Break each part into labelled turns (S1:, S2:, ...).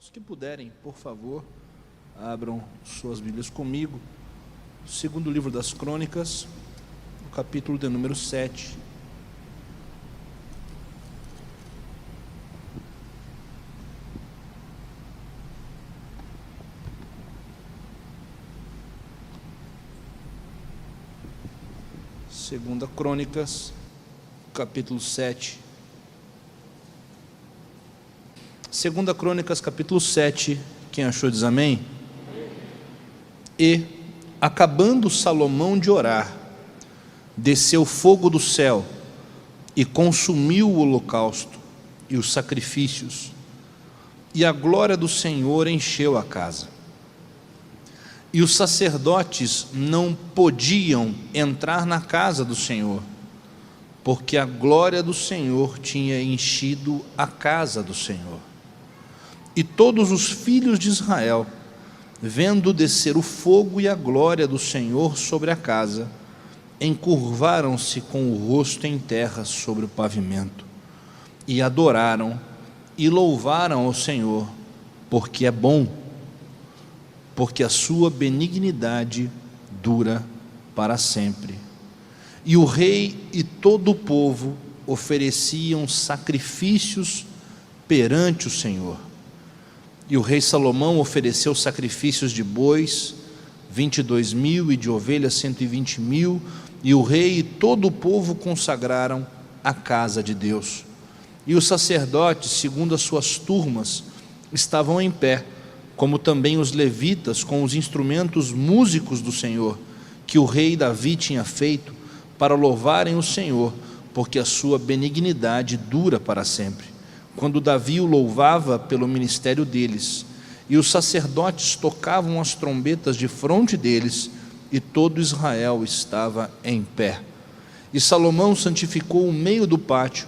S1: Os que puderem, por favor, abram suas Bíblias comigo. Segundo livro das Crônicas, no capítulo de número 7. Segunda Crônicas, capítulo 7. Segunda Crônicas, capítulo 7. Quem achou diz amém? E, acabando Salomão de orar, desceu fogo do céu e consumiu o holocausto e os sacrifícios, e a glória do Senhor encheu a casa. E os sacerdotes não podiam entrar na casa do Senhor, porque a glória do Senhor tinha enchido a casa do Senhor. E todos os filhos de Israel, vendo descer o fogo e a glória do Senhor sobre a casa, encurvaram-se com o rosto em terra sobre o pavimento, e adoraram e louvaram ao Senhor, porque é bom, porque a sua benignidade dura para sempre. E o rei e todo o povo ofereciam sacrifícios perante o Senhor. E o rei Salomão ofereceu sacrifícios de bois, 22.000, e de ovelhas 120.000, e o rei e todo o povo consagraram a casa de Deus. E os sacerdotes, segundo as suas turmas, estavam em pé, como também os levitas com os instrumentos músicos do Senhor, que o rei Davi tinha feito, para louvarem o Senhor, porque a sua benignidade dura para sempre. Quando Davi o louvava pelo ministério deles, e os sacerdotes tocavam as trombetas de fronte deles, e todo Israel estava em pé. E Salomão santificou o meio do pátio,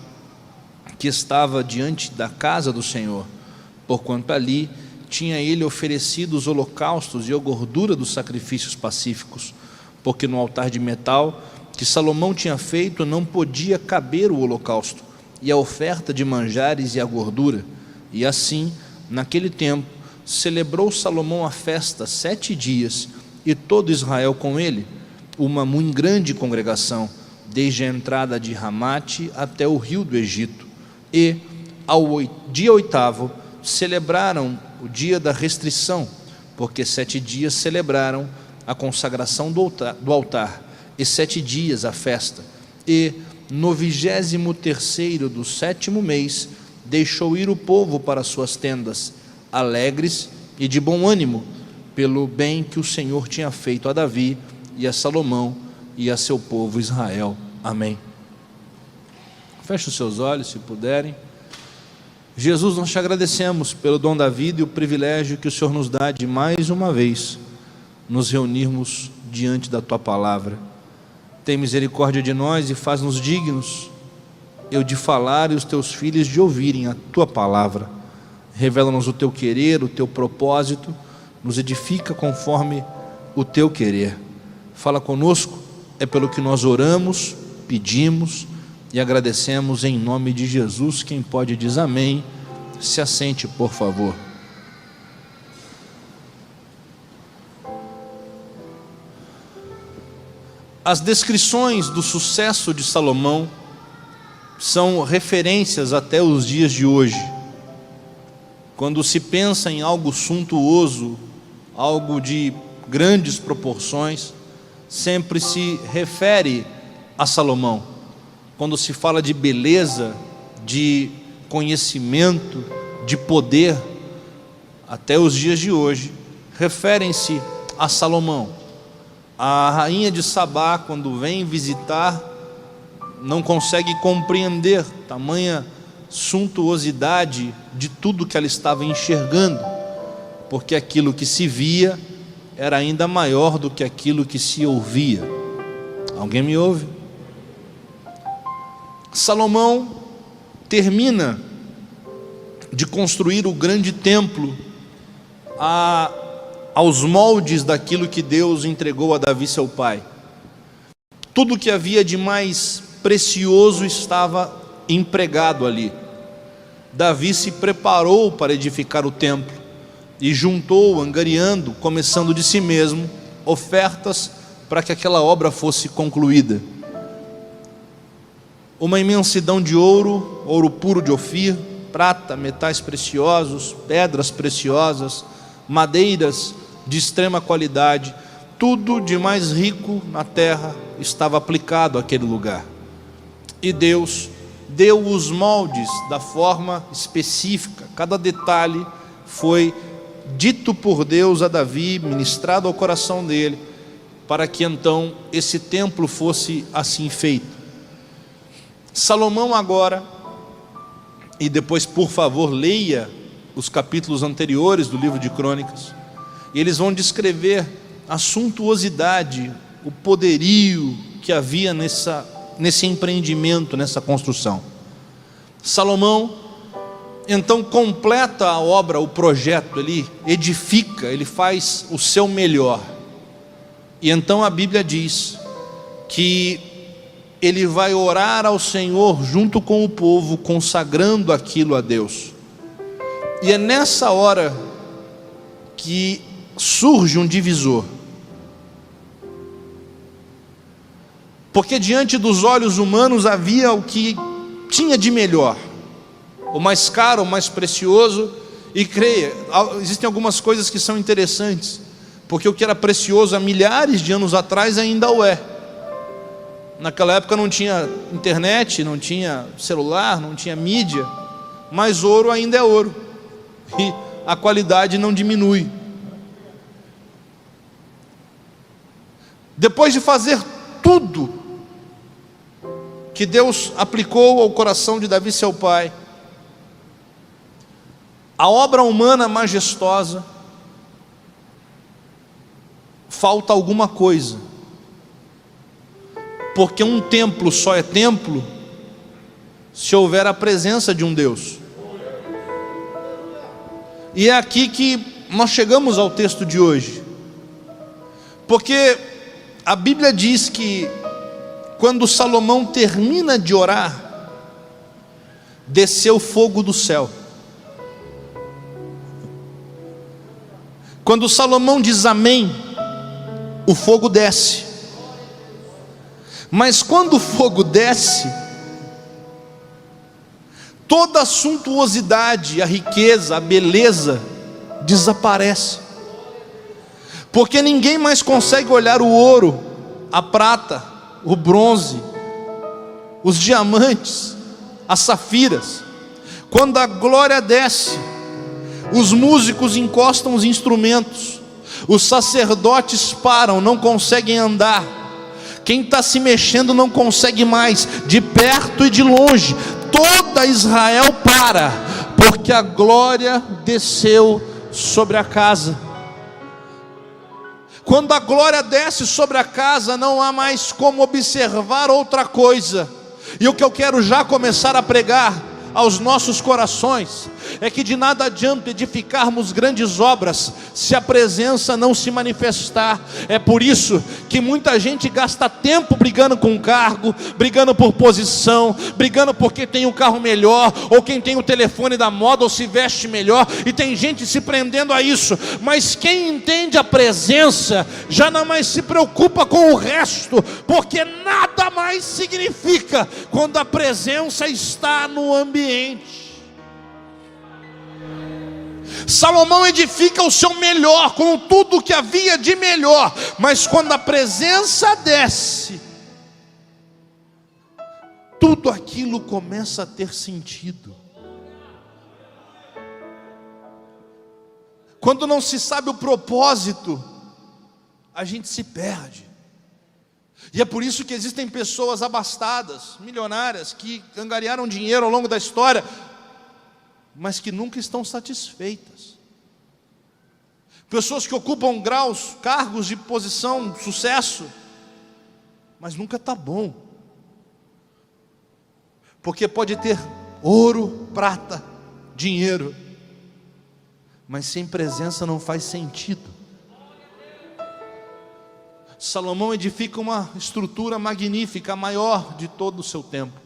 S1: que estava diante da casa do Senhor, porquanto ali tinha ele oferecido os holocaustos e a gordura dos sacrifícios pacíficos, porque no altar de metal que Salomão tinha feito não podia caber o holocausto, e a oferta de manjares e a gordura. E assim, naquele tempo, celebrou Salomão a festa 7 dias, e todo Israel com ele, uma muito grande congregação, desde a entrada de Ramate até o rio do Egito. E, ao dia 8º, celebraram o dia da restrição, porque 7 dias celebraram a consagração do altar, e 7 dias a festa. E no 23º do 7º mês, deixou ir o povo para suas tendas, alegres e de bom ânimo, pelo bem que o Senhor tinha feito a Davi e a Salomão e a seu povo Israel. Amém. Feche os seus olhos, se puderem. Jesus, nós te agradecemos pelo dom da vida e o privilégio que o Senhor nos dá de mais uma vez nos reunirmos diante da tua palavra. Tem misericórdia de nós e faz-nos dignos, eu de falar e os teus filhos de ouvirem a tua palavra. Revela-nos o teu querer, o teu propósito, nos edifica conforme o teu querer. Fala conosco, é pelo que nós oramos, pedimos e agradecemos em nome de Jesus. Quem pode diz amém. Se assente, por favor. As descrições do sucesso de Salomão são referências até os dias de hoje. Quando se pensa em algo suntuoso, algo de grandes proporções, sempre se refere a Salomão. Quando se fala de beleza, de conhecimento, de poder, até os dias de hoje, referem-se a Salomão. A rainha de Sabá, quando vem visitar, não consegue compreender tamanha suntuosidade de tudo que ela estava enxergando, porque aquilo que se via era ainda maior do que aquilo que se ouvia. Alguém me ouve? Salomão termina de construir o grande templo aos moldes daquilo que Deus entregou a Davi, seu pai. Tudo que havia de mais precioso estava empregado ali. Davi se preparou para edificar o templo, e juntou, angariando, começando de si mesmo, ofertas para que aquela obra fosse concluída. Uma imensidão de ouro, ouro puro de Ofir, prata, metais preciosos, pedras preciosas, madeiras de extrema qualidade, tudo de mais rico na terra estava aplicado àquele lugar. E Deus deu os moldes da forma específica, cada detalhe foi dito por Deus a Davi, ministrado ao coração dele, para que então esse templo fosse assim feito. Salomão agora, e depois por favor leia os capítulos anteriores do livro de Crônicas, e eles vão descrever a suntuosidade, o poderio que havia nesse empreendimento, nessa construção. Salomão então completa a obra, o projeto, ele edifica, ele faz o seu melhor. E então a Bíblia diz que ele vai orar ao Senhor junto com o povo, consagrando aquilo a Deus. E é nessa hora que surge um divisor. Porque diante dos olhos humanos havia o que tinha de melhor, o mais caro, o mais precioso. E creia, existem algumas coisas que são interessantes, porque o que era precioso há milhares de anos atrás ainda o é. Naquela época não tinha internet, não tinha celular, não tinha mídia, mas ouro ainda é ouro, e a qualidade não diminui. Depois de fazer tudo que Deus aplicou ao coração de Davi seu pai, a obra humana majestosa, falta alguma coisa. Porque um templo só é templo se houver a presença de um Deus. E é aqui que nós chegamos ao texto de hoje. Porque a Bíblia diz que quando Salomão termina de orar, desceu fogo do céu. Quando Salomão diz amém, o fogo desce. Mas quando o fogo desce, toda a suntuosidade, a riqueza, a beleza desaparece. Porque ninguém mais consegue olhar o ouro, a prata, o bronze, os diamantes, as safiras. Quando a glória desce, os músicos encostam os instrumentos, os sacerdotes param, não conseguem andar. Quem está se mexendo não consegue mais, de perto e de longe, toda Israel para, porque a glória desceu sobre a casa. Quando a glória desce sobre a casa, não há mais como observar outra coisa. E o que eu quero já começar a pregar aos nossos corações é que de nada adianta edificarmos grandes obras se a presença não se manifestar. É por isso que muita gente gasta tempo brigando com um cargo, brigando por posição, brigando porque tem um carro melhor, ou quem tem o telefone da moda, ou se veste melhor, e tem gente se prendendo a isso. Mas quem entende a presença já não mais se preocupa com o resto, porque nada mais significa quando a presença está no ambiente. Salomão edifica o seu melhor, com tudo que havia de melhor, mas quando a presença desce, tudo aquilo começa a ter sentido. Quando não se sabe o propósito, a gente se perde. E é por isso que existem pessoas abastadas, milionárias, que angariaram dinheiro ao longo da história, mas que nunca estão satisfeitas. Pessoas que ocupam graus, cargos de posição, sucesso, mas nunca está bom. Porque pode ter ouro, prata, dinheiro, mas sem presença não faz sentido. Salomão edifica uma estrutura magnífica, a maior de todo o seu tempo.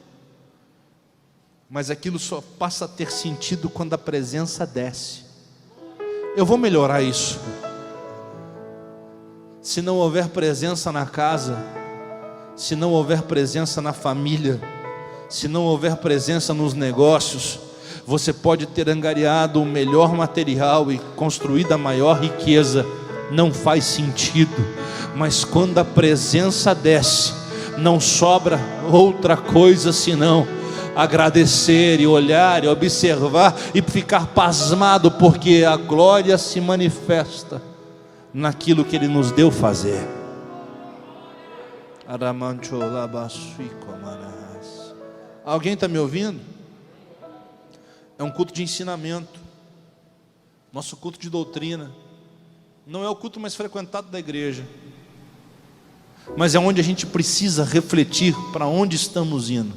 S1: Mas aquilo só passa a ter sentido quando a presença desce. Eu vou melhorar isso. Se não houver presença na casa, se não houver presença na família, se não houver presença nos negócios, você pode ter angariado o melhor material e construído a maior riqueza, não faz sentido. Mas quando a presença desce, não sobra outra coisa senão agradecer e olhar e observar e ficar pasmado, porque a glória se manifesta naquilo que Ele nos deu fazer. Alguém está me ouvindo? É um culto de ensinamento, nosso culto de doutrina. Não é o culto mais frequentado da igreja, mas é onde a gente precisa refletir para onde estamos indo.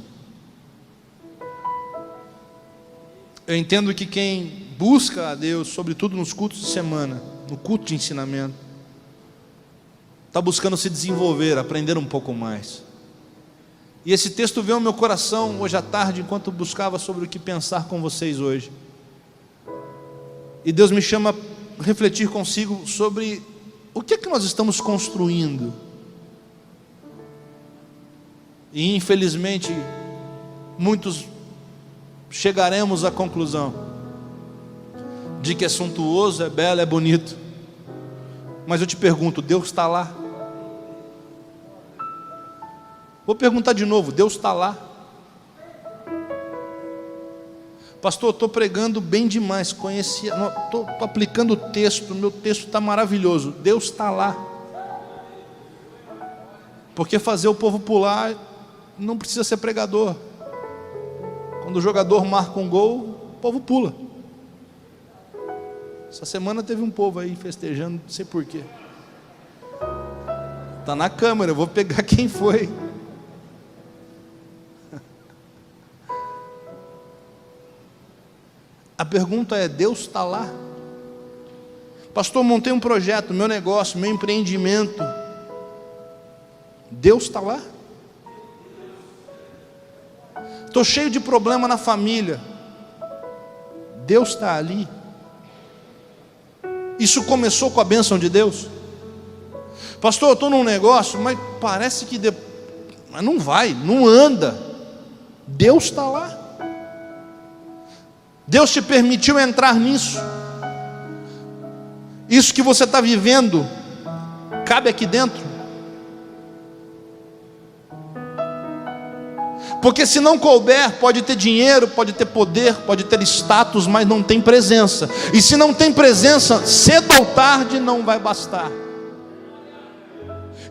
S1: Eu entendo que quem busca a Deus, sobretudo nos cultos de semana, no culto de ensinamento, está buscando se desenvolver, aprender um pouco mais. E esse texto veio ao meu coração hoje à tarde, enquanto buscava sobre o que pensar com vocês hoje. E Deus me chama a refletir consigo sobre o que é que nós estamos construindo. E infelizmente, muitos chegaremos à conclusão de que é suntuoso, é belo, é bonito. Mas eu te pergunto, Deus está lá? Vou perguntar de novo, Deus está lá? Pastor, eu estou pregando bem demais, estou aplicando o texto, meu texto está maravilhoso. Deus está lá. Porque fazer o povo pular não precisa ser pregador. Quando o jogador marca um gol, o povo pula. Essa semana teve um povo aí festejando, não sei porquê. Está na câmera, eu vou pegar quem foi. A pergunta é, Deus está lá? Pastor, montei um projeto, meu negócio, meu empreendimento. Deus está lá? Estou cheio de problema na família. Deus está ali? Isso começou com a bênção de Deus? Pastor, eu estou num negócio, mas parece que mas não vai, não anda. Deus está lá? Deus te permitiu entrar nisso? Isso que você está vivendo cabe aqui dentro? Porque se não couber, pode ter dinheiro, pode ter poder, pode ter status, mas não tem presença. E se não tem presença, cedo ou tarde não vai bastar.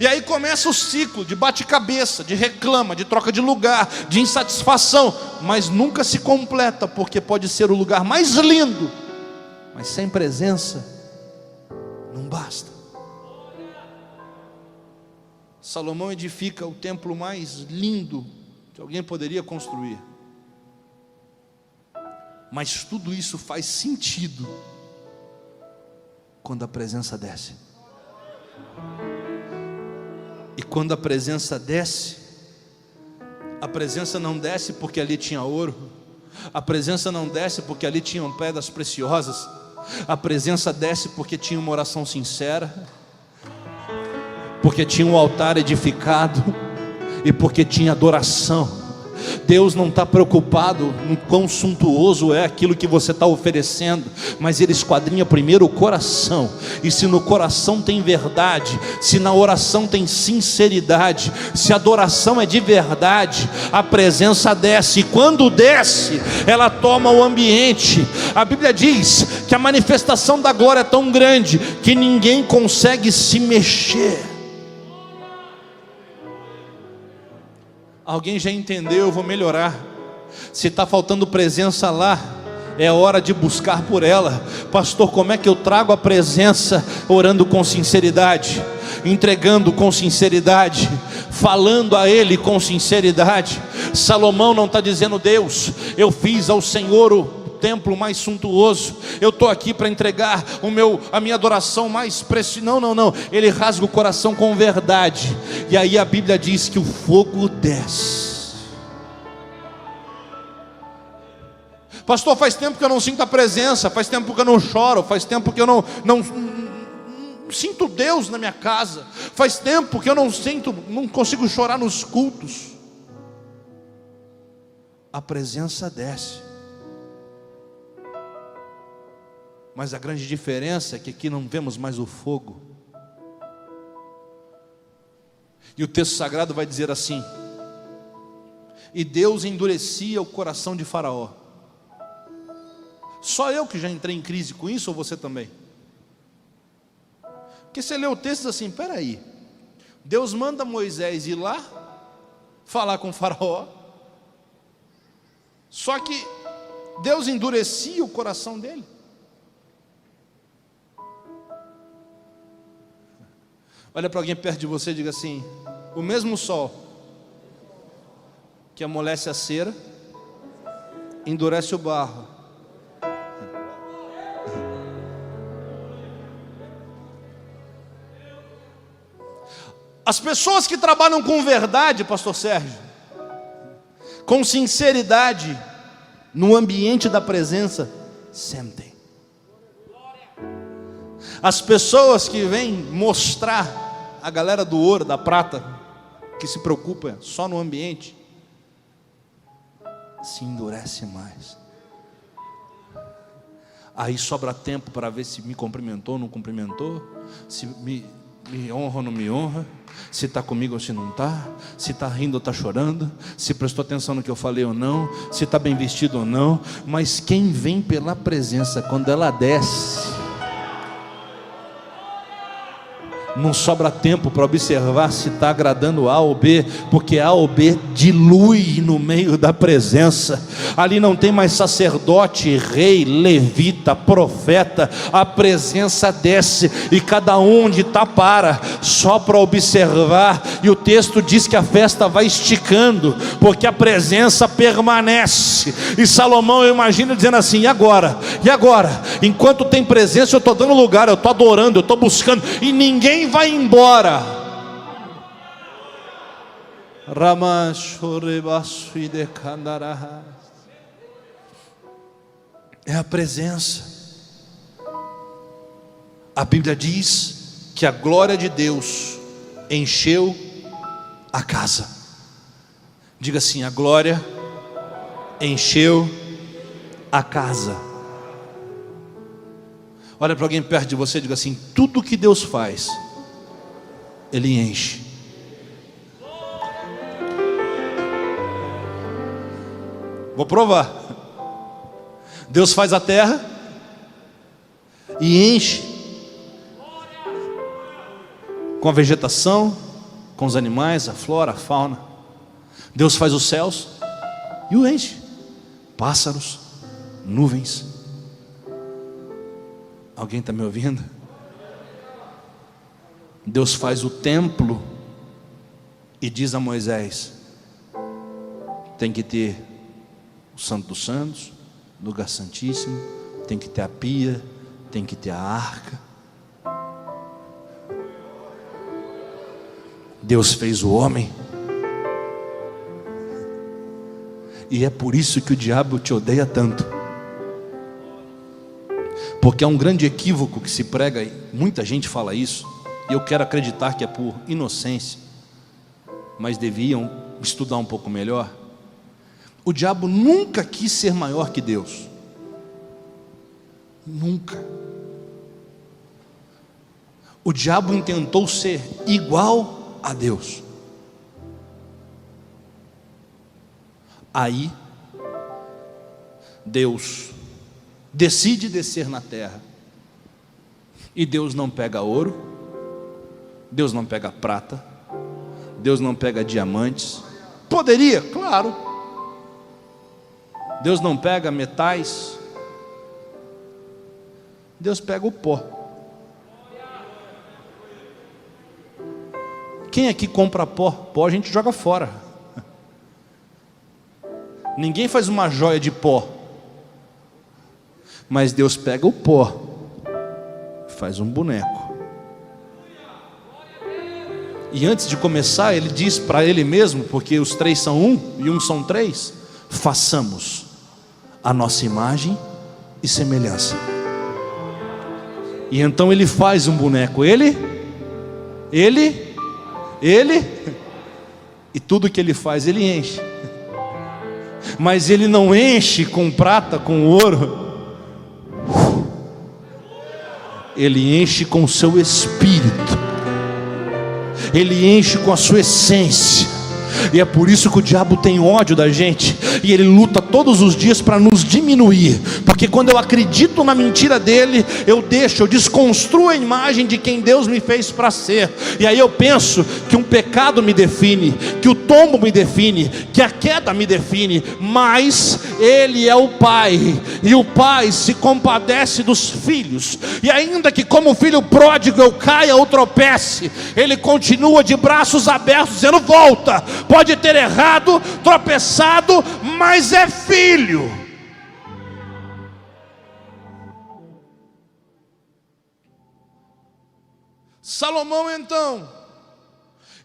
S1: E aí começa o ciclo de bate-cabeça, de reclama, de troca de lugar, de insatisfação, mas nunca se completa, porque pode ser o lugar mais lindo, mas sem presença não basta. Salomão edifica o templo mais lindo que alguém poderia construir, mas tudo isso faz sentido quando a presença desce. E quando a presença desce, a presença não desce porque ali tinha ouro, a presença não desce porque ali tinham pedras preciosas, a presença desce porque tinha uma oração sincera, porque tinha um altar edificado e porque tinha adoração. Deus não está preocupado no quão suntuoso é aquilo que você está oferecendo, mas Ele esquadrinha primeiro o coração. E se no coração tem verdade, se na oração tem sinceridade, se a adoração é de verdade, a presença desce. E quando desce, ela toma o ambiente. A Bíblia diz que a manifestação da glória é tão grande que ninguém consegue se mexer. Alguém já entendeu? Eu vou melhorar. Se está faltando presença lá, é hora de buscar por ela. Pastor, como é que eu trago a presença? Orando com sinceridade, entregando com sinceridade, falando a Ele com sinceridade. Salomão não está dizendo, Deus, eu fiz ao Senhor o templo mais suntuoso, eu estou aqui para entregar a minha adoração mais preciosa. Não, ele rasga o coração com verdade, e aí a Bíblia diz que o fogo desce. Pastor, faz tempo que eu não sinto a presença, faz tempo que eu não choro, faz tempo que eu não sinto Deus na minha casa, faz tempo que eu não consigo chorar nos cultos. A presença desce, mas a grande diferença é que aqui não vemos mais o fogo. E o texto sagrado vai dizer assim: e Deus endurecia o coração de Faraó. Só eu que já entrei em crise com isso, ou você também? Porque você lê o texto e diz assim: peraí, Deus manda Moisés ir lá falar com Faraó, só que Deus endurecia o coração dele. Olha para alguém perto de você e diga assim: o mesmo sol que amolece a cera endurece o barro. As pessoas que trabalham com verdade, pastor Sérgio, com sinceridade, no ambiente da presença, sentem. As pessoas que vêm mostrar, a galera do ouro, da prata, que se preocupa só no ambiente, se endurece mais. Aí sobra tempo para ver se me cumprimentou ou não cumprimentou, se me honra ou não me honra, se está comigo ou se não está, se está rindo ou está chorando, se prestou atenção no que eu falei ou não, se está bem vestido ou não. Mas quem vem pela presença, quando ela desce, não sobra tempo para observar se está agradando A ou B, porque A ou B dilui no meio da presença. Ali não tem mais sacerdote, rei, levita, profeta. A presença desce e cada um onde está para, só para observar. E o texto diz que a festa vai esticando, porque a presença permanece. E Salomão, eu imagino dizendo assim: e agora? E agora? Enquanto tem presença, eu estou dando lugar, eu estou adorando, eu estou buscando, e ninguém vai embora. É a presença. A Bíblia diz que a glória de Deus encheu a casa. Diga assim: a glória encheu a casa. Olha para alguém perto de você e diga assim: tudo que Deus faz, Ele enche. Vou provar. Deus faz a terra e enche com a vegetação, com os animais, a flora, a fauna. Deus faz os céus e o enche. Pássaros, nuvens. Alguém está me ouvindo? Deus faz o templo e diz a Moisés: tem que ter o Santo dos Santos, lugar santíssimo, tem que ter a pia, tem que ter a arca. Deus fez o homem, e é por isso que o diabo te odeia tanto, porque é um grande equívoco que se prega, e muita gente fala isso, e eu quero acreditar que é por inocência, mas deviam estudar um pouco melhor. O diabo nunca quis ser maior que Deus, nunca. O diabo intentou ser igual a Deus. Aí Deus decide descer na terra, e Deus não pega ouro, Deus não pega prata, Deus não pega diamantes. Poderia, claro. Deus não pega metais, Deus pega o pó. Quem aqui compra pó? Pó a gente joga fora. Ninguém faz uma joia de pó. Mas Deus pega o pó, faz um boneco. E antes de começar, Ele diz para Ele mesmo, porque os três são um e um são três: façamos a nossa imagem e semelhança. E então ele faz um boneco, ele, e tudo que ele faz, ele enche. Mas ele não enche com prata, com ouro. Ele enche com o seu espírito. Ele enche com a sua essência. E é por isso que o diabo tem ódio da gente, e ele luta todos os dias para nos diminuir, porque quando eu acredito na mentira dele, eu desconstruo a imagem de quem Deus me fez para ser. E aí eu penso que um pecado me define, que o tombo me define, que a queda me define. Mas ele é o pai, e o pai se compadece dos filhos. E ainda que como filho pródigo eu caia ou tropece, ele continua de braços abertos dizendo: volta. Pode ter errado, tropeçado, mas é filho. Salomão então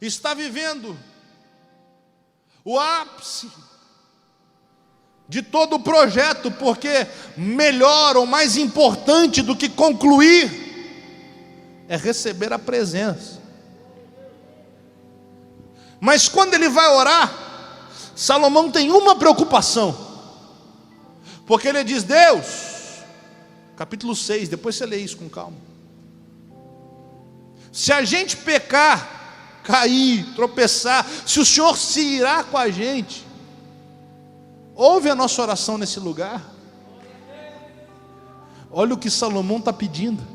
S1: está vivendo o ápice de todo o projeto, porque melhor ou mais importante do que concluir é receber a presença. Mas quando ele vai orar, Salomão tem uma preocupação, porque ele diz: Deus, capítulo 6, depois você lê isso com calma, se a gente pecar, cair, tropeçar, se o Senhor se irá com a gente, ouve a nossa oração nesse lugar. Olha o que Salomão está pedindo.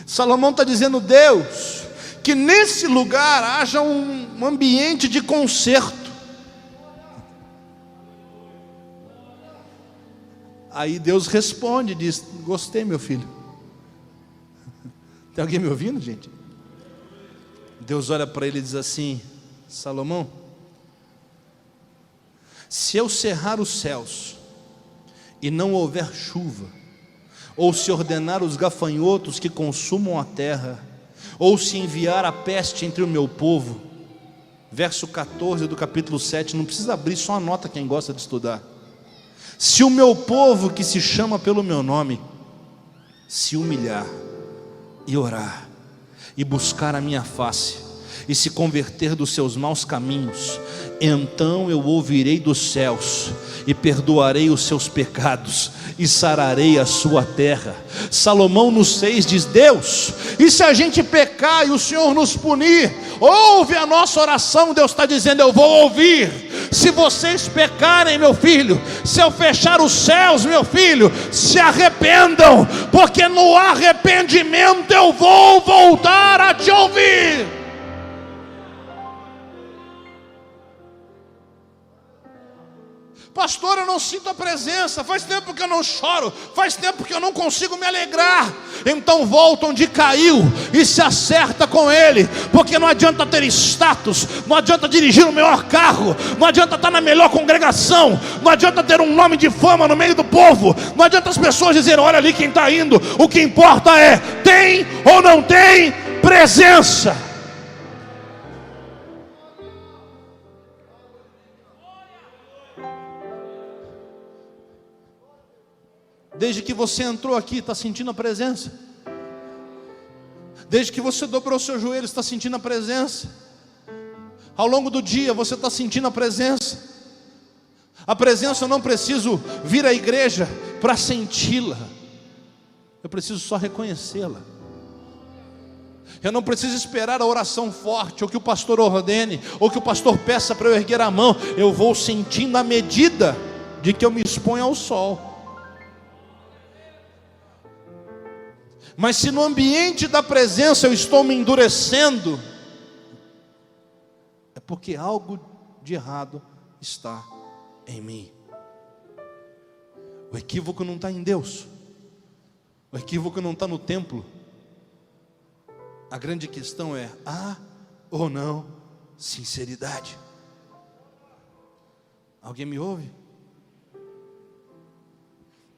S1: Salomão está dizendo: Deus, que nesse lugar haja um ambiente de conserto. Aí Deus responde, diz: gostei, meu filho. Tem alguém me ouvindo, gente? Deus olha para ele e diz assim: Salomão, se eu cerrar os céus e não houver chuva, ou se ordenar os gafanhotos que consumam a terra, ou se enviar a peste entre o meu povo, verso 14 do capítulo 7, não precisa abrir, só anota quem gosta de estudar. Se o meu povo que se chama pelo meu nome se humilhar e orar e buscar a minha face e se converter dos seus maus caminhos, então eu ouvirei dos céus e perdoarei os seus pecados e sararei a sua terra. Salomão no 6 diz: Deus, e se a gente pecar e o Senhor nos punir, ouve a nossa oração. Deus está dizendo: eu vou ouvir. Se vocês pecarem, meu filho, se eu fechar os céus, meu filho, se arrependam, porque no arrependimento eu vou voltar a te ouvir. Pastor, eu não sinto a presença, faz tempo que eu não choro, faz tempo que eu não consigo me alegrar. Então volta onde caiu e se acerta com Ele, porque não adianta ter status, não adianta dirigir o melhor carro, não adianta estar na melhor congregação, não adianta ter um nome de fama no meio do povo, não adianta as pessoas dizerem: olha ali quem está indo. O que importa é: tem ou não tem presença. Desde que você entrou aqui, está sentindo a presença? Desde que você dobrou seus joelhos, está sentindo a presença? Ao longo do dia, você está sentindo a presença? A presença, eu não preciso vir à igreja para senti-la, eu preciso só reconhecê-la. Eu não preciso esperar a oração forte, ou que o pastor ordene, ou que o pastor peça para eu erguer a mão. Eu vou sentindo à medida de que eu me exponho ao sol. Mas se no ambiente da presença eu estou me endurecendo, é porque algo de errado está em mim. O equívoco não está em Deus, o equívoco não está no templo. A grande questão é: há ou não sinceridade? Alguém me ouve?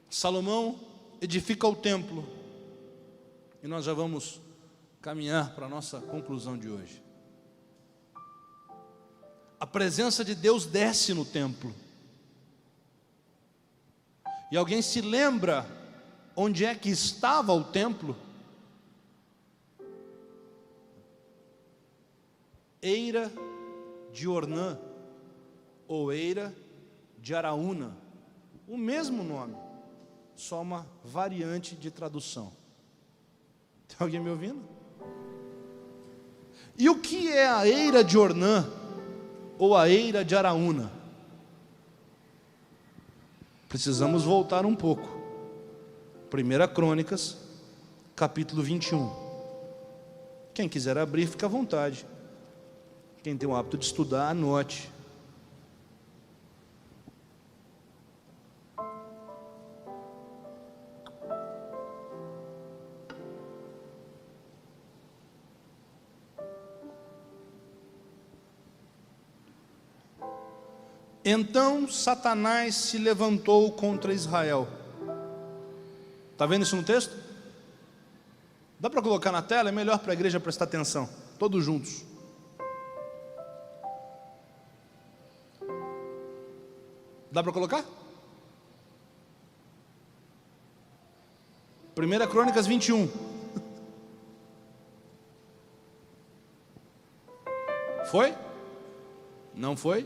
S1: Salomão edifica o templo, e nós já vamos caminhar para a nossa conclusão de hoje. A presença de Deus desce no templo. E alguém se lembra onde é que estava o templo? Eira de Ornã, ou Eira de Araúna, o mesmo nome, só uma variante de tradução. Tem alguém me ouvindo? E o que é a Eira de Ornã, ou a Eira de Araúna? Precisamos voltar um pouco. 1 Crônicas, capítulo 21. Quem quiser abrir, fica à vontade. Quem tem o hábito de estudar, anote. Então Satanás se levantou contra Israel. Está vendo isso no texto? Dá para colocar na tela? É melhor para a igreja prestar atenção. Todos juntos. Dá para colocar? 1 Crônicas 21. Foi? Não foi?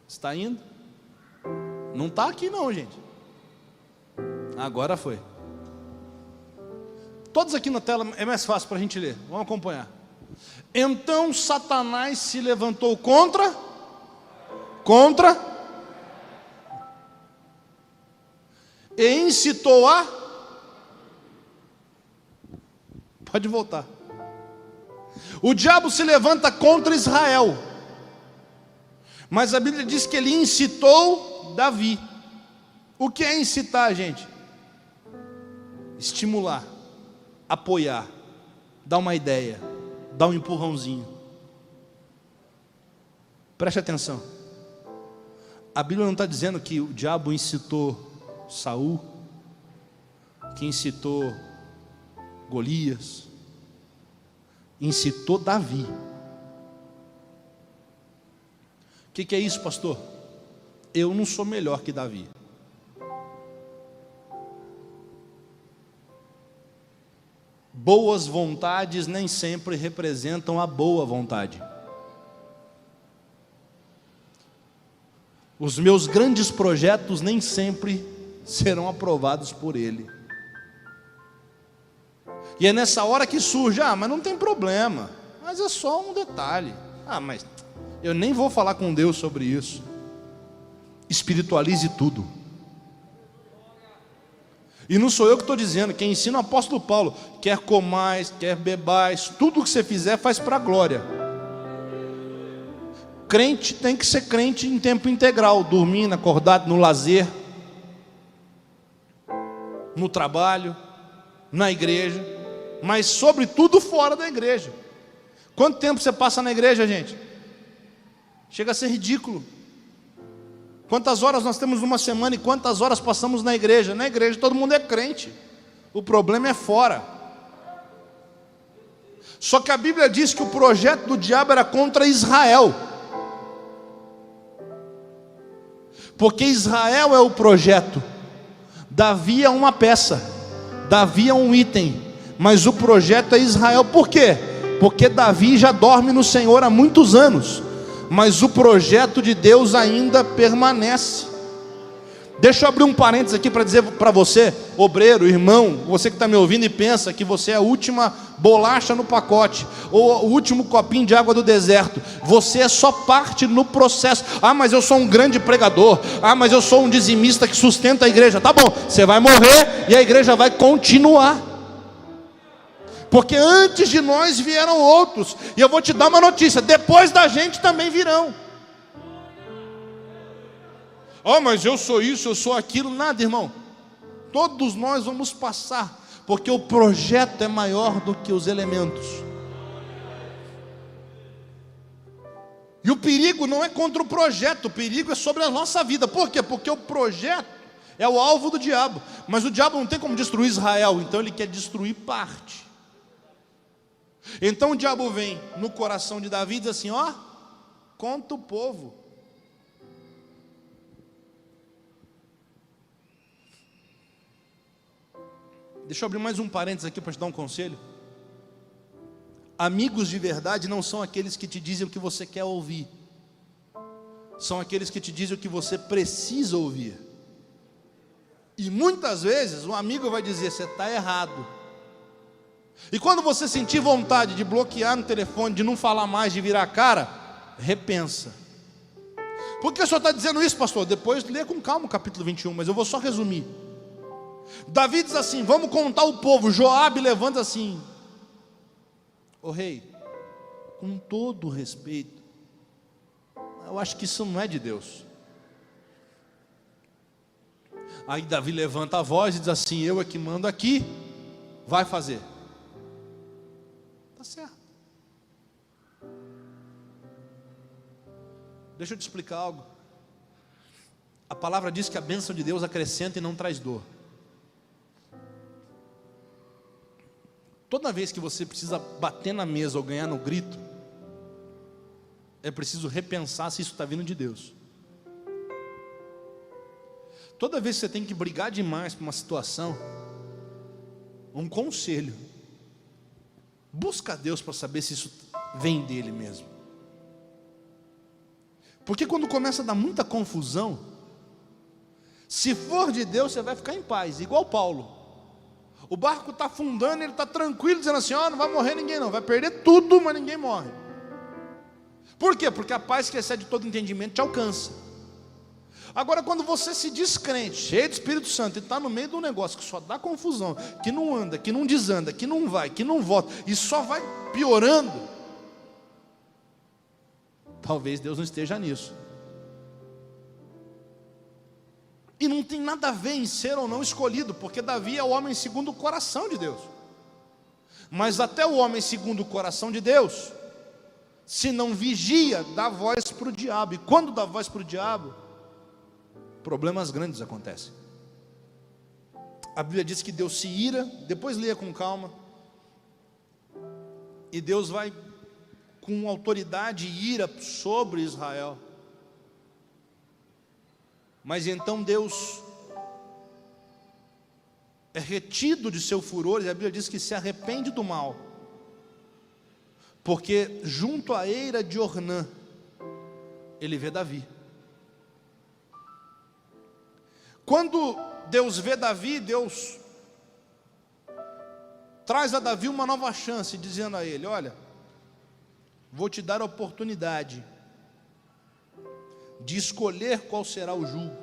S1: Está indo? Não está aqui não, gente. Agora foi. Todos aqui na tela, é mais fácil para a gente ler. Vamos acompanhar. Então Satanás se levantou contra e incitou a... Pode voltar. O diabo se levanta contra Israel, mas a Bíblia diz que ele incitou Davi. O que é incitar, gente? Estimular, apoiar, dar uma ideia, dar um empurrãozinho. Preste atenção. A Bíblia não está dizendo que o diabo incitou Saul, que incitou Golias, incitou Davi. O que é isso, pastor? Eu não sou melhor que Davi. Boas vontades nem sempre representam a boa vontade. Os meus grandes projetos nem sempre serão aprovados por Ele. E é nessa hora que surge: mas não tem problema, mas é só um detalhe. Mas eu nem vou falar com Deus sobre isso. Espiritualize tudo. E não sou eu que estou dizendo, quem ensina é o apóstolo Paulo. Quer comais, quer bebais, tudo que você fizer faz para a glória. Crente tem que ser crente em tempo integral, dormindo, acordado, no lazer, no trabalho, na igreja, mas sobretudo fora da igreja. Quanto tempo você passa na igreja, gente? Chega a ser ridículo. Quantas horas nós temos numa semana e quantas horas passamos na igreja? Na igreja todo mundo é crente. O problema é fora. Só que a Bíblia diz que o projeto do diabo era contra Israel. Porque Israel é o projeto. Davi é uma peça. Davi é um item. Mas o projeto é Israel. Por quê? Porque Davi já dorme no Senhor há muitos anos. Mas o projeto de Deus ainda permanece. Deixa eu abrir um parênteses aqui para dizer para você, obreiro, irmão, você que está me ouvindo e pensa que você é a última bolacha no pacote, ou o último copinho de água do deserto. Você é só parte no processo. Mas eu sou um grande pregador. Mas eu sou um dizimista que sustenta a igreja. Tá bom, você vai morrer e a igreja vai continuar. Porque antes de nós vieram outros. E eu vou te dar uma notícia: depois da gente também virão. Mas eu sou isso, eu sou aquilo. Nada, irmão. Todos nós vamos passar. Porque o projeto é maior do que os elementos. E o perigo não é contra o projeto. O perigo é sobre a nossa vida. Por quê? Porque o projeto é o alvo do diabo. Mas o diabo não tem como destruir Israel. Então ele quer destruir parte. Então o diabo vem no coração de Davi e diz assim: conta o povo. Deixa eu abrir mais um parênteses aqui para te dar um conselho. Amigos de verdade não são aqueles que te dizem o que você quer ouvir, são aqueles que te dizem o que você precisa ouvir. E muitas vezes um amigo vai dizer: você está errado. E quando você sentir vontade de bloquear no telefone, de não falar mais, de virar a cara, repensa. Por que o senhor está dizendo isso, pastor? Depois lê com calma o capítulo 21, mas eu vou só resumir. Davi diz assim: vamos contar o povo. Joabe levanta assim: ô rei, com todo respeito, eu acho que isso não é de Deus. Aí Davi levanta a voz e diz assim: eu é que mando aqui, vai fazer. Está certo. Deixa eu te explicar algo. A palavra diz que a bênção de Deus acrescenta e não traz dor. Toda vez que você precisa bater na mesa ou ganhar no grito, é preciso repensar se isso está vindo de Deus. Toda vez que você tem que brigar demais por uma situação, um conselho: busca a Deus para saber se isso vem dele mesmo. Porque quando começa a dar muita confusão, se for de Deus, você vai ficar em paz, igual Paulo. O barco está afundando, ele está tranquilo, dizendo assim: ó, não vai morrer ninguém não, vai perder tudo, mas ninguém morre. Por quê? Porque a paz que excede todo entendimento te alcança. Agora, quando você se descrente, cheio de Espírito Santo, e está no meio de um negócio que só dá confusão, que não anda, que não desanda, que não vai, que não volta, e só vai piorando, talvez Deus não esteja nisso. E não tem nada a ver em ser ou não escolhido, porque Davi é o homem segundo o coração de Deus. Mas até o homem segundo o coração de Deus, se não vigia, dá voz para o diabo. E quando dá voz para o diabo, problemas grandes acontecem. A Bíblia diz que Deus se ira, depois leia com calma, e Deus vai com autoridade e ira sobre Israel. Mas então Deus é retido de seu furor, e a Bíblia diz que se arrepende do mal, porque junto à eira de Ornã, ele vê Davi. Quando Deus vê Davi, Deus traz a Davi uma nova chance, dizendo a ele: olha, vou te dar a oportunidade de escolher qual será o jugo.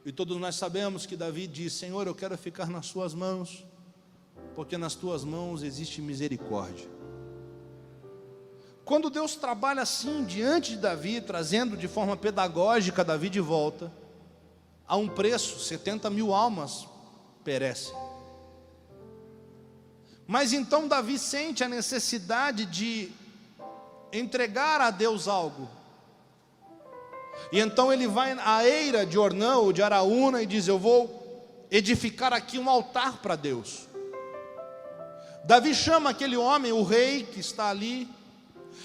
S1: E todos nós sabemos que Davi diz: Senhor, eu quero ficar nas suas mãos, porque nas tuas mãos existe misericórdia. Quando Deus trabalha assim diante de Davi, trazendo de forma pedagógica Davi de volta, há um preço: 70.000 almas perecem. Mas então Davi sente a necessidade de entregar a Deus algo. E então ele vai à eira de Ornã ou de Araúna e diz: eu vou edificar aqui um altar para Deus. Davi chama aquele homem, o rei que está ali,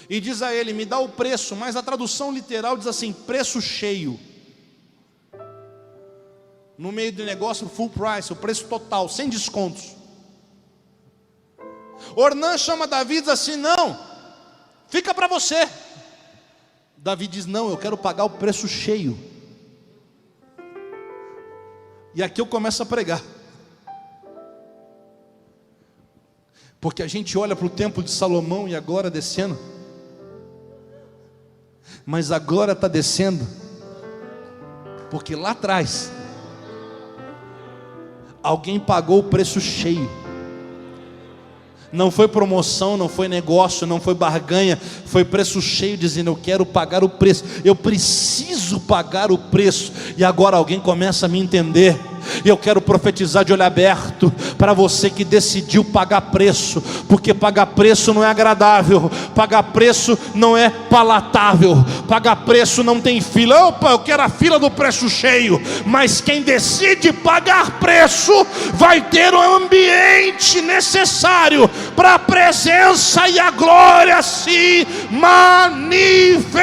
S1: e diz a ele: me dá o preço. Mas a tradução literal diz assim: preço cheio. No meio do negócio, full price, o preço total, sem descontos. Ornã chama Davi e diz assim: não, fica para você. Davi diz: não, eu quero pagar o preço cheio. E aqui eu começo a pregar, porque a gente olha para o templo de Salomão e a glória descendo, mas a glória está descendo porque lá atrás alguém pagou o preço cheio. Não foi promoção, não foi negócio, não foi barganha, foi preço cheio, dizendo: eu quero pagar o preço, eu preciso pagar o preço. E agora alguém começa a me entender. E eu quero profetizar de olho aberto para você que decidiu pagar preço, porque pagar preço não é agradável, pagar preço não é palatável, pagar preço não tem fila. Opa, eu quero a fila do preço cheio. Mas quem decide pagar preço vai ter o ambiente necessário para a presença e a glória se manifestar.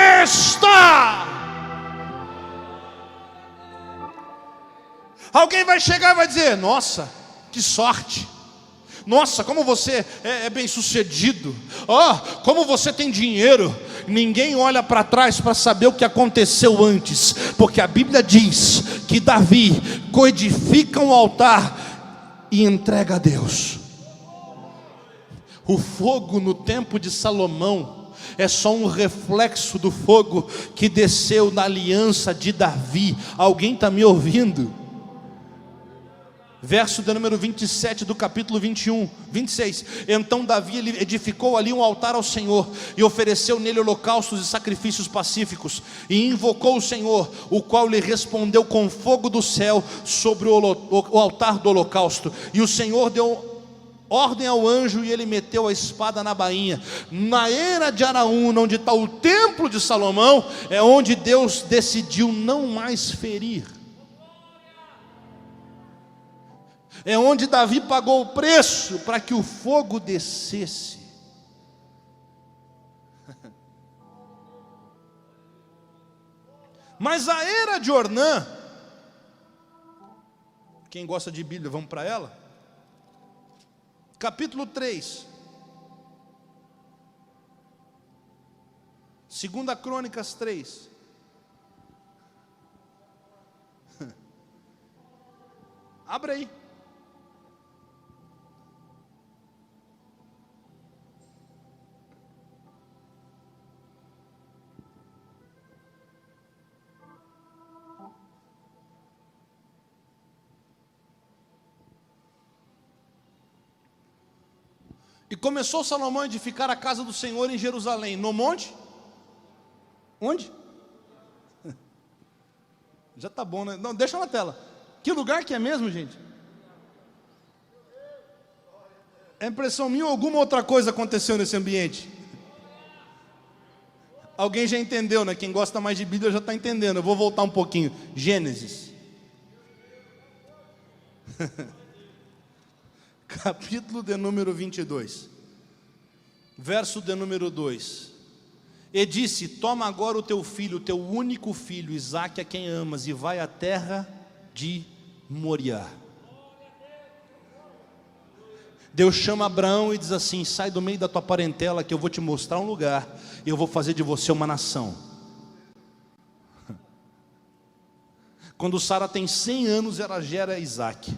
S1: Alguém vai chegar e vai dizer: nossa, que sorte! Nossa, como você é bem sucedido! Oh, como você tem dinheiro! Ninguém olha para trás para saber o que aconteceu antes, porque a Bíblia diz que Davi coedifica um altar e entrega a Deus. O fogo no tempo de Salomão é só um reflexo do fogo que desceu na aliança de Davi. Alguém está me ouvindo? Verso de número 27 do capítulo 26. Então Davi ele edificou ali um altar ao Senhor e ofereceu nele holocaustos e sacrifícios pacíficos, e invocou o Senhor, o qual lhe respondeu com fogo do céu sobre o altar do holocausto. E o Senhor deu ordem ao anjo e ele meteu a espada na bainha. Na era de Araúna, onde está o templo de Salomão, é onde Deus decidiu não mais ferir. É onde Davi pagou o preço para que o fogo descesse. Mas a era de Ornã, quem gosta de Bíblia, vamos para ela? Capítulo 3. 2 Crônicas 3. Abre aí. E começou Salomão a edificar a casa do Senhor em Jerusalém, no monte? Onde? Já está bom, né? Não, deixa na tela. Que lugar que é mesmo, gente? É impressão minha ou alguma outra coisa aconteceu nesse ambiente? Alguém já entendeu, né? Quem gosta mais de Bíblia já está entendendo. Eu vou voltar um pouquinho. Gênesis. Capítulo de número 22, verso de número 2. E disse: toma agora o teu filho, o teu único filho, Isaque, a quem amas, e vai à terra de Moriá. Deus chama Abraão e diz assim: sai do meio da tua parentela, que eu vou te mostrar um lugar, e eu vou fazer de você uma nação. Quando Sara tem 100 anos, ela gera Isaque.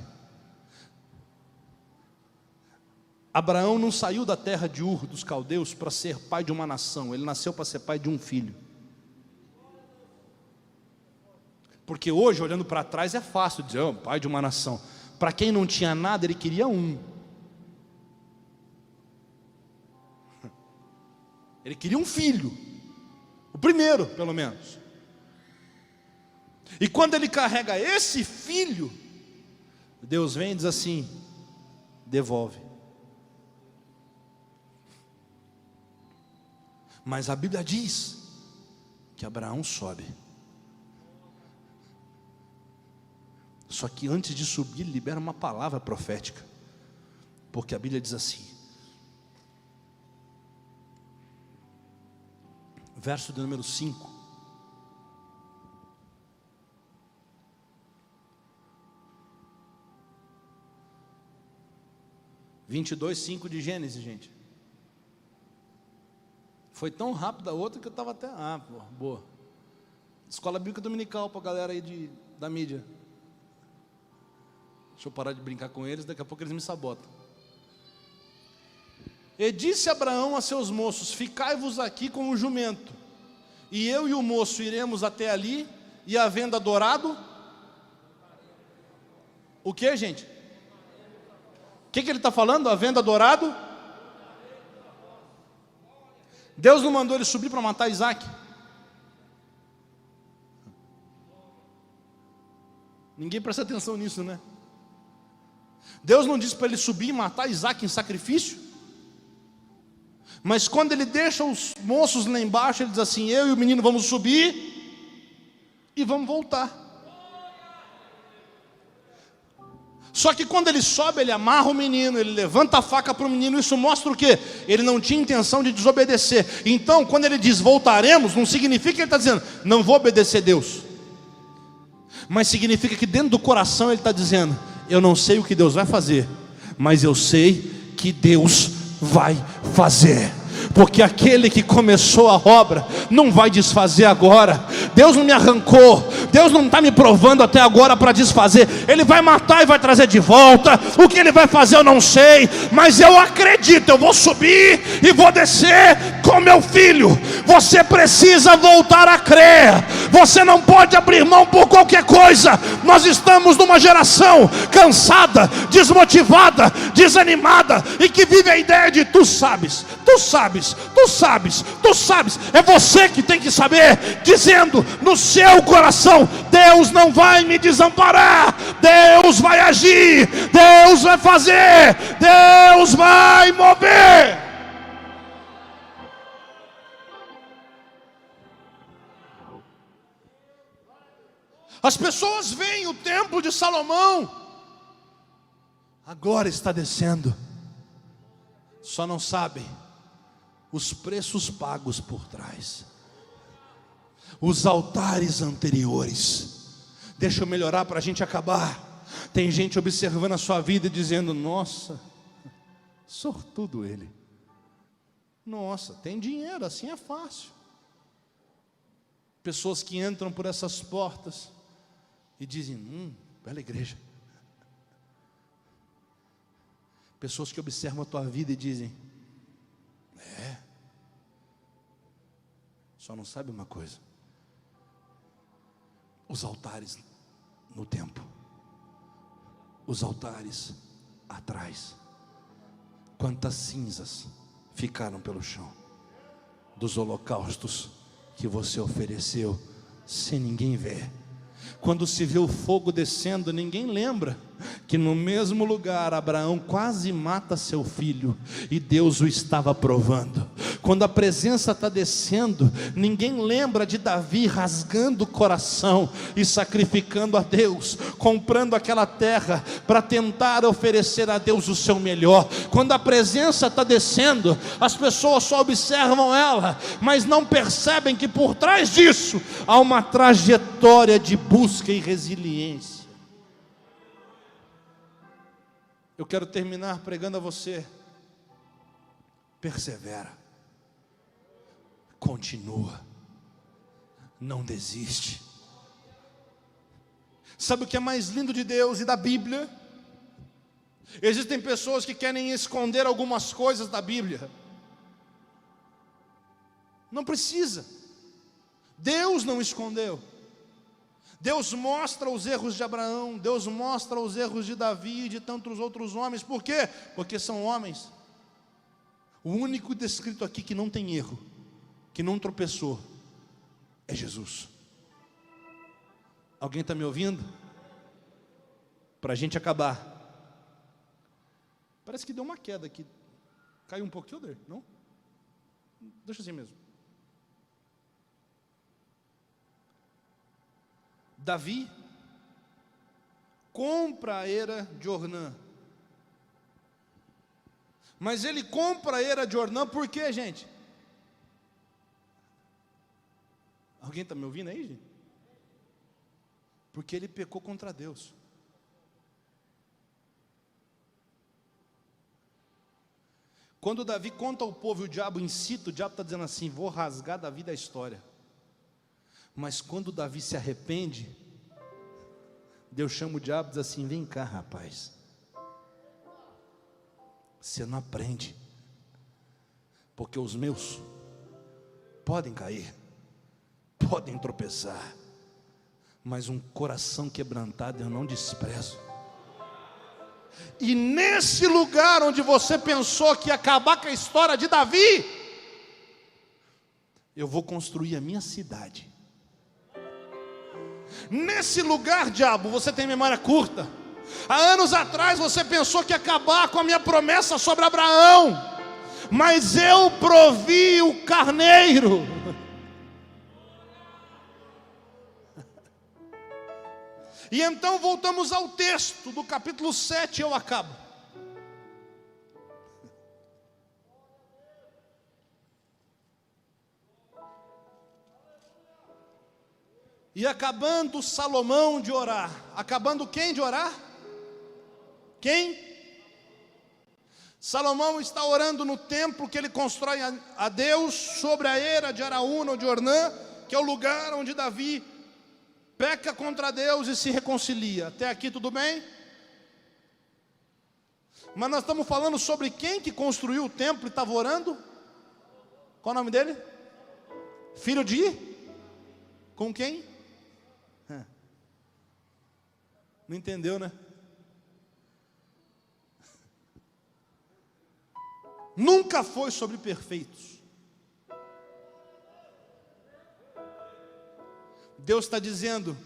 S1: Abraão não saiu da terra de Ur dos caldeus para ser pai de uma nação. Ele nasceu para ser pai de um filho. Porque hoje, olhando para trás, é fácil dizer, oh, pai de uma nação. Para quem não tinha nada, ele queria um. Ele queria um filho. O primeiro, pelo menos. E quando ele carrega esse filho, Deus vem e diz assim: devolve. Mas a Bíblia diz que Abraão sobe. Só que antes de subir, ele libera uma palavra profética. Porque a Bíblia diz assim, verso de número 5. (22, 5 de Gênesis, gente. Foi tão rápido a outra que eu estava até... boa. Escola Bíblica Dominical para a galera aí da mídia. Deixa eu parar de brincar com eles, daqui a pouco eles me sabotam. E disse Abraão a seus moços: ficai-vos aqui com o jumento, e eu e o moço iremos até ali, e havendo adorado... O que, gente? O que ele está falando? Havendo adorado... Deus não mandou ele subir para matar Isaque. Ninguém presta atenção nisso, né? Deus não disse para ele subir e matar Isaque em sacrifício. Mas quando ele deixa os moços lá embaixo, ele diz assim: eu e o menino vamos subir e vamos voltar. Só que quando ele sobe, ele amarra o menino, ele levanta a faca para o menino. Isso mostra o quê? Ele não tinha intenção de desobedecer. Então, quando ele diz voltaremos, não significa que ele está dizendo não vou obedecer a Deus, mas significa que dentro do coração ele está dizendo: Eu não sei o que Deus vai fazer, mas eu sei que Deus vai fazer. Porque aquele que começou a obra não vai desfazer agora. Deus não me arrancou, Deus não está me provando até agora para desfazer. Ele vai matar e vai trazer de volta. O que Ele vai fazer eu não sei, mas eu acredito. Eu vou subir e vou descer com meu filho. Você precisa voltar a crer. Você não pode abrir mão por qualquer coisa. Nós estamos numa geração cansada, desmotivada, desanimada, e que vive a ideia de tu sabes, tu sabes, tu sabes, tu sabes. É você que tem que saber, dizendo no seu coração: Deus não vai me desamparar, Deus vai agir, Deus vai fazer, Deus vai mover. As pessoas veem o templo de Salomão, a glória está descendo, só não sabem os preços pagos por trás, os altares anteriores. Deixa eu melhorar para a gente acabar. Tem gente observando a sua vida e dizendo: nossa, sortudo ele. Nossa, tem dinheiro, assim é fácil. Pessoas que entram por essas portas e dizem: bela igreja. Pessoas que observam a tua vida e dizem: só não sabe uma coisa: os altares no templo, os altares atrás, quantas cinzas ficaram pelo chão dos holocaustos que você ofereceu sem ninguém ver. Quando se vê o fogo descendo, ninguém lembra que no mesmo lugar Abraão quase mata seu filho e Deus o estava provando. Quando a presença está descendo, ninguém lembra de Davi rasgando o coração e sacrificando a Deus, comprando aquela terra para tentar oferecer a Deus o seu melhor. Quando a presença está descendo, as pessoas só observam ela, mas não percebem que por trás disso há uma trajetória de busca e resiliência. Eu quero terminar pregando a você: persevera, continua, não desiste. Sabe o que é mais lindo de Deus e da Bíblia? Existem pessoas que querem esconder algumas coisas da Bíblia. Não precisa. Deus não escondeu. Deus mostra os erros de Abraão, Deus mostra os erros de Davi e de tantos outros homens. Por quê? Porque são homens. O único descrito aqui que não tem erro, que não tropeçou, é Jesus. Alguém está me ouvindo? Para a gente acabar. Parece que deu uma queda aqui. Caiu um pouquinho, não? Deixa assim mesmo. Davi compra a era de Ornã. Mas ele compra a era de Ornã por quê, gente? Alguém está me ouvindo aí, gente? Porque ele pecou contra Deus. Quando Davi conta ao povo e o diabo incita, o diabo está dizendo assim: vou rasgar Davi da história. Mas quando Davi se arrepende, Deus chama o diabo e diz assim: vem cá, rapaz, você não aprende, porque os meus podem cair, podem tropeçar, mas um coração quebrantado eu não desprezo. E nesse lugar onde você pensou que ia acabar com a história de Davi, eu vou construir a minha cidade. Nesse lugar, diabo, você tem memória curta. Há anos atrás você pensou que ia acabar com a minha promessa sobre Abraão, mas eu provi o carneiro. E então voltamos ao texto do capítulo 7, eu acabo. E acabando Salomão de orar, acabando quem de orar? Quem? Salomão está orando no templo que ele constrói a Deus sobre a era de Araúna ou de Ornã, que é o lugar onde Davi peca contra Deus e se reconcilia. Até aqui tudo bem? Mas nós estamos falando sobre quem que construiu o templo e estava orando? Qual o nome dele? Filho de? Com quem? Não entendeu, né? Nunca foi sobre perfeitos. Deus está dizendo,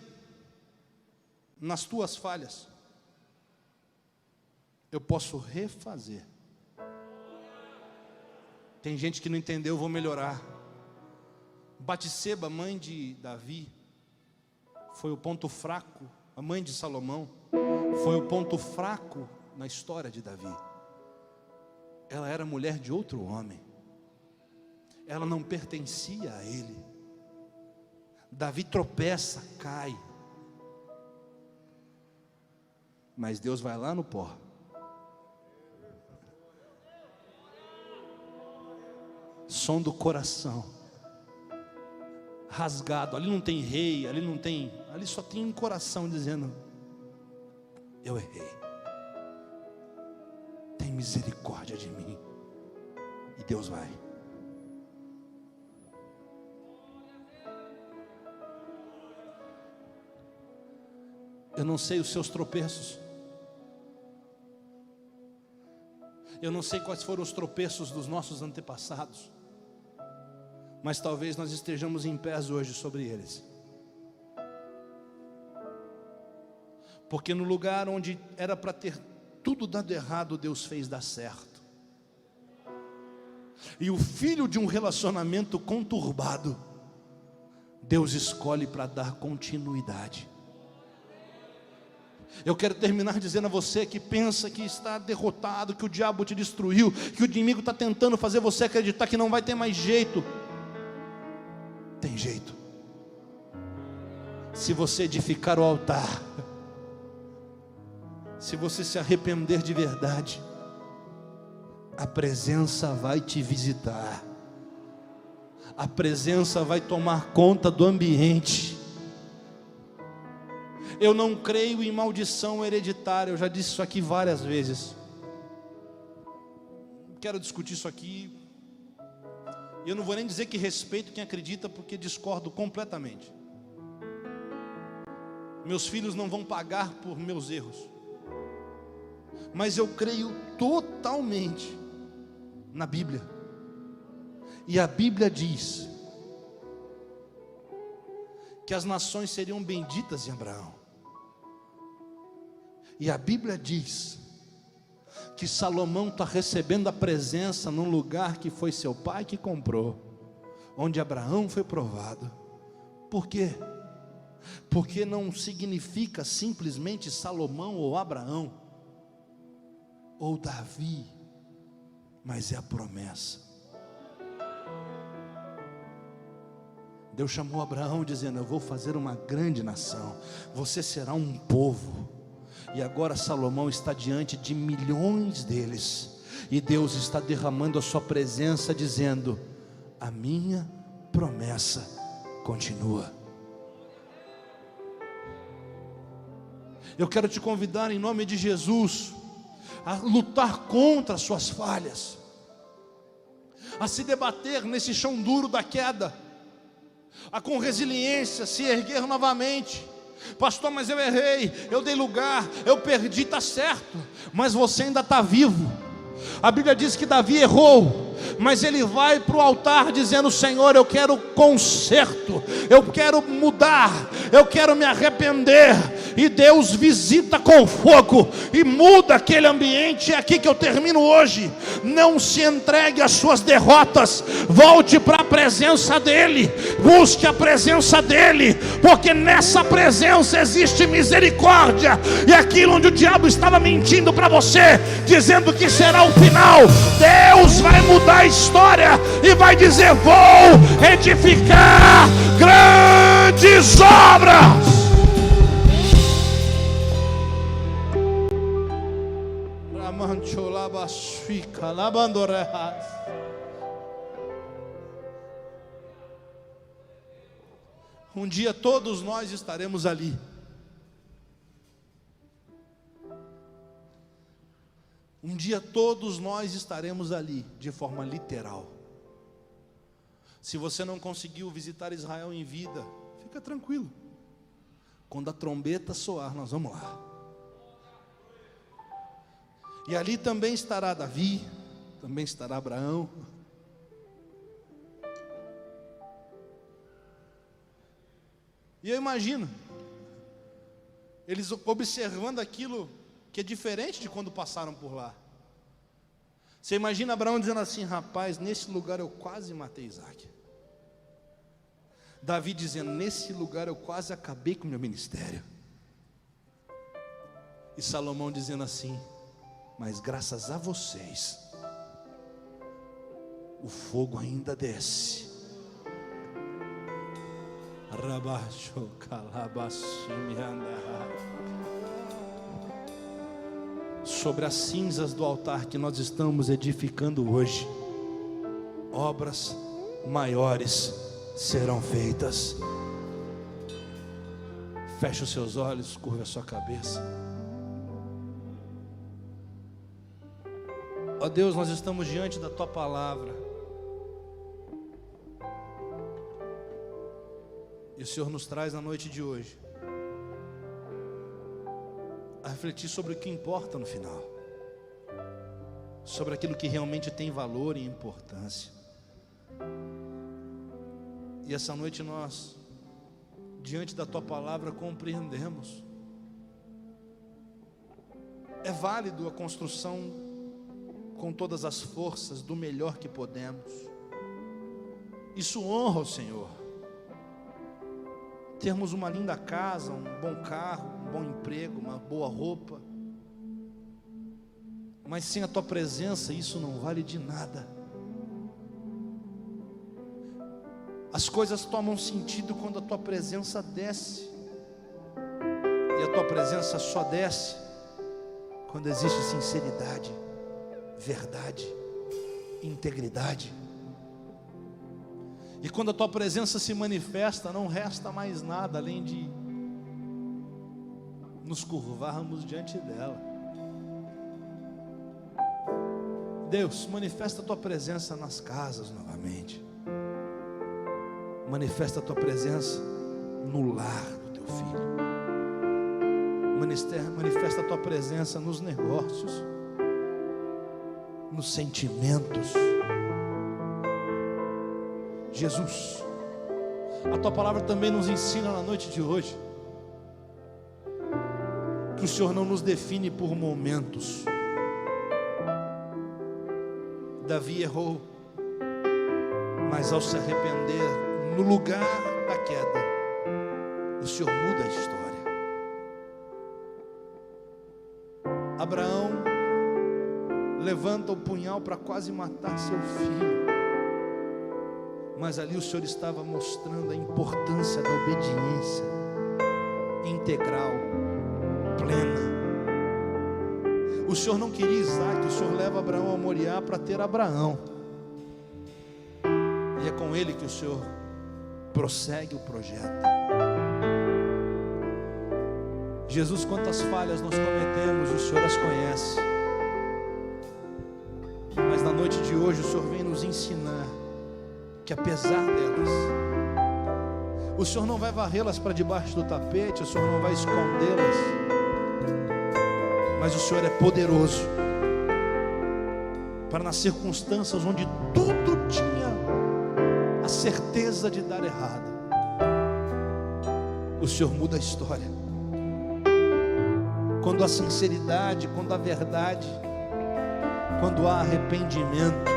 S1: nas tuas falhas, eu posso refazer. Tem gente que não entendeu, eu vou melhorar. Batseba, mãe de Davi, foi o ponto fraco. A mãe de Salomão foi o ponto fraco na história de Davi. Ela era mulher de outro homem. Ela não pertencia a ele. Davi tropeça, cai. Mas Deus vai lá no pó. Som do coração. Rasgado. Ali não tem rei, ali não tem. Ali só tem um coração dizendo: eu errei. Tem misericórdia de mim. E Deus vai. Eu não sei os seus tropeços. Eu não sei quais foram os tropeços dos nossos antepassados. Mas talvez nós estejamos em pés hoje sobre eles. Porque no lugar onde era para ter tudo dado errado, Deus fez dar certo. E o filho de um relacionamento conturbado, Deus escolhe para dar continuidade. Eu quero terminar dizendo a você que pensa que está derrotado, que o diabo te destruiu, que o inimigo está tentando fazer você acreditar que não vai ter mais jeito. Tem jeito. Se você edificar o altar, se você se arrepender de verdade, a presença vai te visitar. A presença vai tomar conta do ambiente. Eu não creio em maldição hereditária. Eu já disse isso aqui várias vezes. Não quero discutir isso aqui. Eu não vou nem dizer que respeito quem acredita, porque discordo completamente. Meus filhos não vão pagar por meus erros. Mas eu creio totalmente na Bíblia. E a Bíblia diz que as nações seriam benditas em Abraão. E a Bíblia diz que Salomão está recebendo a presença num lugar que foi seu pai que comprou, onde Abraão foi provado. Por quê? Porque não significa simplesmente Salomão ou Abraão ou Davi, mas é a promessa. Deus chamou Abraão dizendo: eu vou fazer uma grande nação, você será um povo. E agora Salomão está diante de milhões deles, e Deus está derramando a sua presença dizendo: a minha promessa continua. Eu quero te convidar em nome de Jesus a lutar contra as suas falhas, a se debater nesse chão duro da queda, a com resiliência se erguer novamente. Pastor, mas eu errei, eu dei lugar, eu perdi, está certo, mas você ainda está vivo. A Bíblia diz que Davi errou, mas ele vai para o altar dizendo: Senhor, eu quero conserto, eu quero mudar, eu quero me arrepender. E Deus visita com fogo e muda aquele ambiente. É aqui que eu termino hoje. Não se entregue às suas derrotas, volte para a presença dEle, busque a presença dEle, porque nessa presença existe misericórdia. E aquilo onde o diabo estava mentindo para você, dizendo que será o final, Deus vai mudar a história e vai dizer: vou edificar grandes obras. fica lá bandorras. Um dia todos nós estaremos ali. Um dia todos nós estaremos ali, de forma literal. Se você não conseguiu visitar Israel em vida, fica tranquilo. Quando a trombeta soar, nós vamos lá. E ali também estará Davi, também estará Abraão. E eu imagino eles observando aquilo que é diferente de quando passaram por lá. Você imagina Abraão dizendo assim: rapaz, nesse lugar eu quase matei Isaac. Davi dizendo: nesse lugar eu quase acabei com o meu ministério. E Salomão dizendo assim: mas graças a vocês, o fogo ainda desce. Sobre as cinzas do altar que nós estamos edificando hoje, obras maiores serão feitas. Feche os seus olhos, curva a sua cabeça. Ó Deus, nós estamos diante da Tua palavra. E o Senhor nos traz na noite de hoje a refletir sobre o que importa no final, sobre aquilo que realmente tem valor e importância. E essa noite nós, diante da Tua palavra, compreendemos: é válido a construção com todas as forças do melhor que podemos. Isso honra o Senhor. Termos uma linda casa, um bom carro, um bom emprego, uma boa roupa, mas sem a Tua presença isso não vale de nada. As coisas tomam sentido quando a Tua presença desce, e a Tua presença só desce quando existe sinceridade, verdade, integridade. E quando a Tua presença se manifesta, não resta mais nada além de nos curvarmos diante dela. Deus, manifesta a Tua presença nas casas novamente. Manifesta a Tua presença no lar do Teu Filho. Manifesta a Tua presença nos negócios, nos sentimentos. Jesus, a Tua palavra também nos ensina na noite de hoje que o Senhor não nos define por momentos. Davi errou, mas ao se arrepender no lugar da queda, o Senhor muda a história. Abraão levanta o punhal para quase matar seu filho, mas ali o Senhor estava mostrando a importância da obediência integral, plena. O Senhor não queria Isaac, o Senhor leva Abraão a Moriá para ter Abraão. E é com ele que o Senhor prossegue o projeto. Jesus, quantas falhas nós cometemos, o Senhor as conhece. Mas na noite de hoje o Senhor vem nos ensinar que apesar delas, o Senhor não vai varrê-las para debaixo do tapete, o Senhor não vai escondê-las, mas o Senhor é poderoso para nas circunstâncias onde tudo tinha a certeza de dar errado, o Senhor muda a história. Quando há sinceridade, quando há verdade, quando há arrependimento,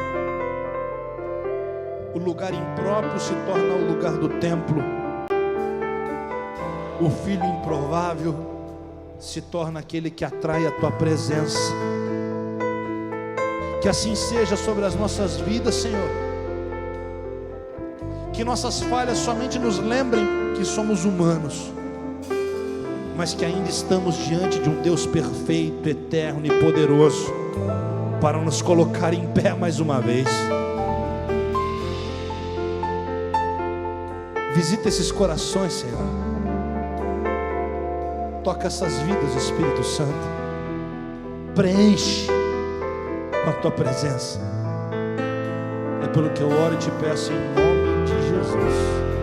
S1: o lugar impróprio se torna o lugar do templo. O filho improvável se torna aquele que atrai a Tua presença. Que assim seja sobre as nossas vidas, Senhor. Que nossas falhas somente nos lembrem que somos humanos, mas que ainda estamos diante de um Deus perfeito, eterno e poderoso. para nos colocar em pé mais uma vez. Visita esses corações, Senhor. Toca essas vidas, Espírito Santo. Preenche com a tua presença. É pelo que eu oro e te peço em nome de Jesus.